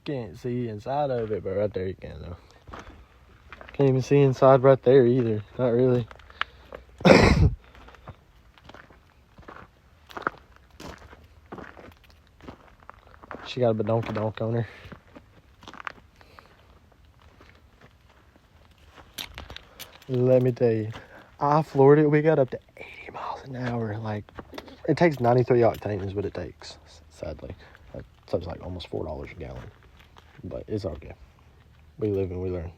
can't see inside of it, but right there you can, though. Can't even see inside right there either. Not really. She got a badonky donk on her. Let me tell you, I floored it. We got up to 80 miles an hour. Like, it takes 93 octane is what it takes, sadly. So it's like almost $4 a gallon. But it's okay. We live and we learn.